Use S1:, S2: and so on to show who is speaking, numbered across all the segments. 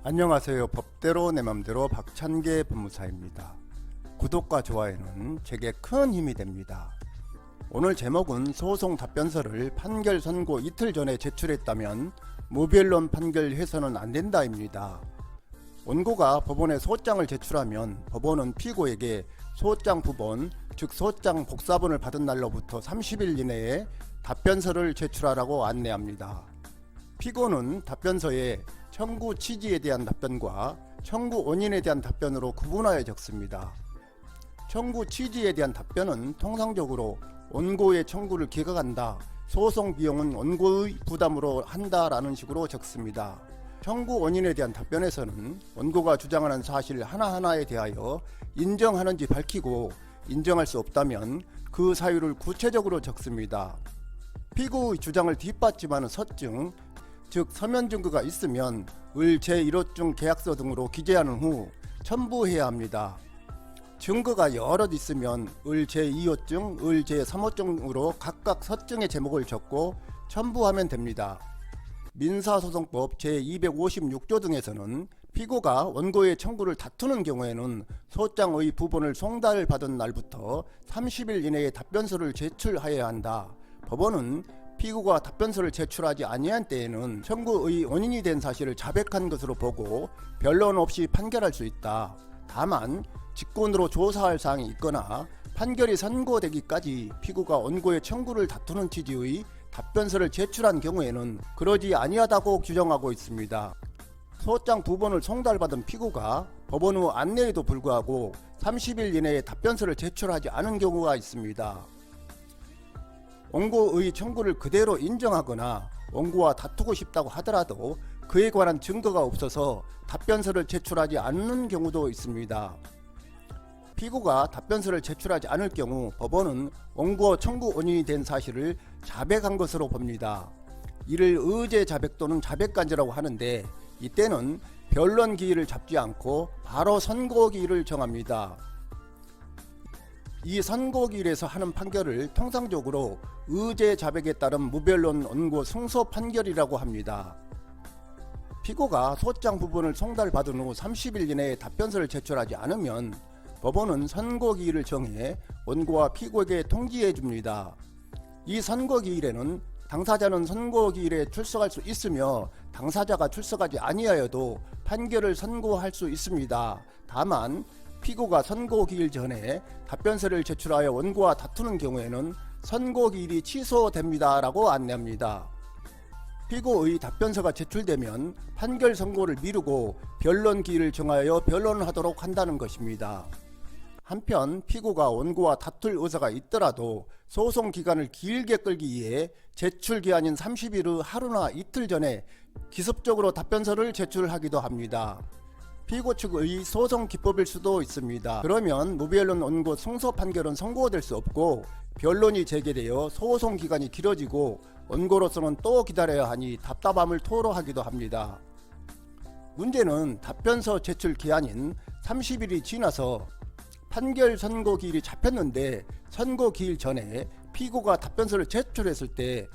S1: 안녕하세요. 법대로 내 맘대로 박찬계 법무사입니다. 구독과 좋아요는 제게 큰 힘이 됩니다. 오늘 제목은 소송 답변서를 판결 선고 이틀 전에 제출했다면 무변론 판결해서는 안된다입니다. 원고가 법원에 소장을 제출하면 법원은 피고에게 소장 부본 즉 소장 복사본을 받은 날로부터 30일 이내에 답변서를 제출하라고 안내합니다. 피고는 답변서에 청구 취지에 대한 답변과 청구 원인에 대한 답변으로 구분하여 적습니다. 청구 취지에 대한 답변은 통상적으로 원고의 청구를 기각한다, 소송 비용은 원고의 부담으로 한다라는 식으로 적습니다. 청구 원인에 대한 답변에서는 원고가 주장하는 사실 하나하나에 대하여 인정하는지 밝히고 인정할 수 없다면 그 사유를 구체적으로 적습니다. 피고의 주장을 뒷받침하는 서증, 즉 서면 증거가 있으면 을 제1호증 계약서 등으로 기재하는 후 첨부해야 합니다. 증거가 여럿 있으면 을 제2호증, 을 제3호증으로 각각 서증의 제목을 적고 첨부하면 됩니다. 민사소송법 제256조 등에서는 피고가 원고의 청구를 다투는 경우에는 소장의 부본을 송달받은 날부터 30일 이내에 답변서를 제출하여야 한다. 법원은 피고가 답변서를 제출하지 아니한 때에는 청구의 원인이 된 사실을 자백한 것으로 보고 변론 없이 판결할 수 있다. 다만 직권으로 조사할 사항이 있거나 판결이 선고되기까지 피고가 원고의 청구를 다투는 취지의 답변서를 제출한 경우에는 그러지 아니하다고 규정하고 있습니다. 소장 부본을 송달받은 피고가 법원 후 안내에도 불구하고 30일 이내에 답변서를 제출하지 않은 경우가 있습니다. 원고의 청구를 그대로 인정하거나 원고와 다투고 싶다고 하더라도 그에 관한 증거가 없어서 답변서를 제출하지 않는 경우도 있습니다. 피고가 답변서를 제출하지 않을 경우 법원은 원고 청구 원인이 된 사실을 자백한 것으로 봅니다. 이를 의제 자백 또는 자백간지라고 하는데 이때는 변론 기일을 잡지 않고 바로 선고 기일을 정합니다. 이 선고기일에서 하는 판결을 통상적으로 의제 자백에 따른 무변론 원고 승소 판결이라고 합니다. 피고가 소장 부분을 송달받은 후 30일 이내에 답변서를 제출하지 않으면 법원은 선고기일을 정해 원고와 피고에게 통지해 줍니다. 이 선고기일에는 당사자는 선고기일에 출석할 수 있으며 당사자가 출석하지 아니하여도 판결을 선고할 수 있습니다. 다만 피고가 선고기일 전에 답변서를 제출하여 원고와 다투는 경우에는 선고기일이 취소됩니다 라고 안내합니다. 피고의 답변서가 제출되면 판결 선고를 미루고 변론기일을 정하여 변론하도록 한다는 것입니다. 한편 피고가 원고와 다툴 의사가 있더라도 소송 기간을 길게 끌기 위해 제출 기한인 30일의 하루나 이틀 전에 기습적으로 답변서를 제출하기도 합니다. 피고 측의 소송 기법일 수도 있습니다. 그러면 무변론 원고 승소 판결은 선고될 수 없고 변론이 재개되어 소송 기간이 길어지고 원고로서는 또 기다려야 하니 답답함을 토로하기도 합니다. 문제는 답변서 제출 기한인 30일이 지나서 판결 선고 기일이 잡혔는데 선고 기일 전에 피고가 답변서를 제출했을 때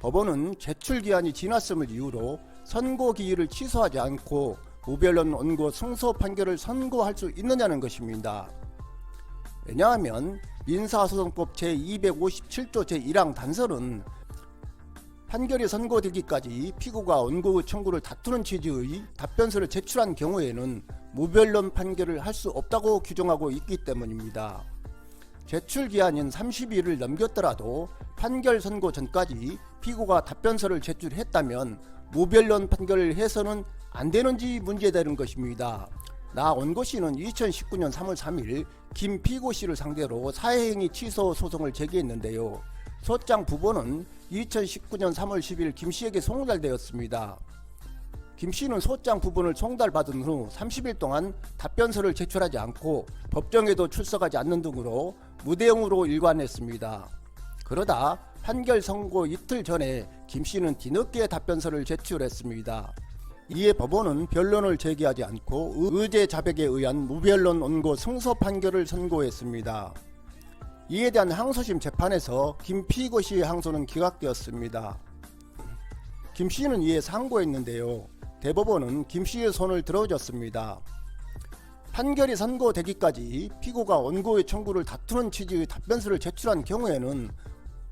S1: 법원은 제출 기한이 지났음을 이유로 선고 기일을 취소하지 않고 무변론 원고 승소 판결을 선고할 수 있느냐는 것입니다. 왜냐하면 민사소송법 제257조 제1항 단서는 판결이 선고되기까지 피고가 원고의 청구를 다투는 취지의 답변서를 제출한 경우에는 무변론 판결을 할 수 없다고 규정하고 있기 때문입니다. 제출 기한인 30일을 넘겼더라도 판결 선고 전까지 피고가 답변서를 제출했다면 무변론 판결을 해서는 안되는지 문제되는 것입니다. 나 원고씨는 2019년 3월 3일 김 피고씨를 상대로 사회행위 취소 소송을 제기했는데요. 소장 부본은 2019년 3월 10일 김씨에게 송달되었습니다. 김씨는 소장 부본을 송달받은 후 30일 동안 답변서를 제출하지 않고 법정에도 출석하지 않는 등으로 무대응으로 일관했습니다. 그러다 판결 선고 이틀 전에 김씨는 뒤늦게 답변서를 제출했습니다. 이에 법원은 변론을 제기하지 않고 의제 자백에 의한 무변론 원고 승소 판결을 선고했습니다. 이에 대한 항소심 재판에서 김 피고씨의 항소는 기각되었습니다. 김 씨는 이에 상고했는데요. 대법원은 김씨의 손을 들어줬습니다. 판결이 선고되기까지 피고가 원고의 청구를 다투는 취지의 답변서를 제출한 경우에는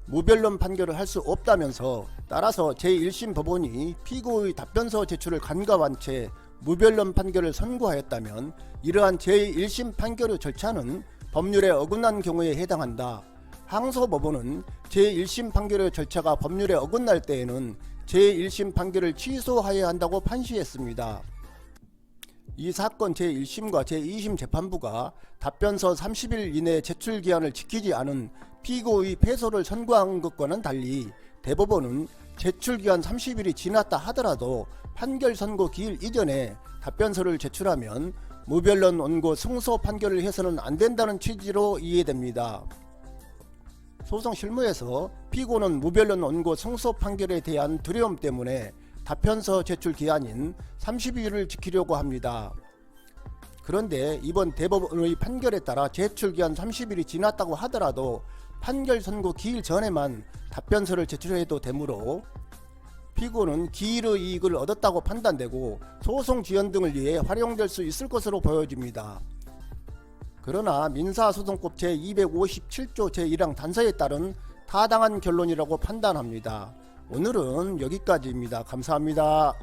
S1: 무변론 판결을 할 수 없다면서, 따라서 제1심 법원이 피고의 답변서 제출을 간과한 채 무변론 판결을 선고하였다면 이러한 제1심 판결의 절차는 법률에 어긋난 경우에 해당한다. 항소법원은 제1심 판결의 절차가 법률에 어긋날 때에는 제1심 판결을 취소하여야 한다고 판시했습니다. 이 사건 제1심과 제2심 재판부가 답변서 30일 이내 제출 기한을 지키지 않은 피고의 패소를 선고한 것과는 달리 대법원은 제출 기한 30일이 지났다 하더라도 판결 선고 기일 이전에 답변서를 제출하면 무변론 원고 승소 판결을 해서는 안 된다는 취지로 이해됩니다. 소송 실무에서 피고는 무변론 원고 승소 판결에 대한 두려움 때문에 답변서 제출 기한인 30일을 지키려고 합니다. 그런데 이번 대법원의 판결에 따라 제출 기한 30일이 지났다고 하더라도 판결 선고 기일 전에만 답변서를 제출해도 되므로 피고는 기일의 이익을 얻었다고 판단되고 소송 지연 등을 위해 활용될 수 있을 것으로 보여집니다. 그러나 민사소송법 제257조 제1항 단서에 따른 타당한 결론이라고 판단합니다. 오늘은 여기까지입니다. 감사합니다.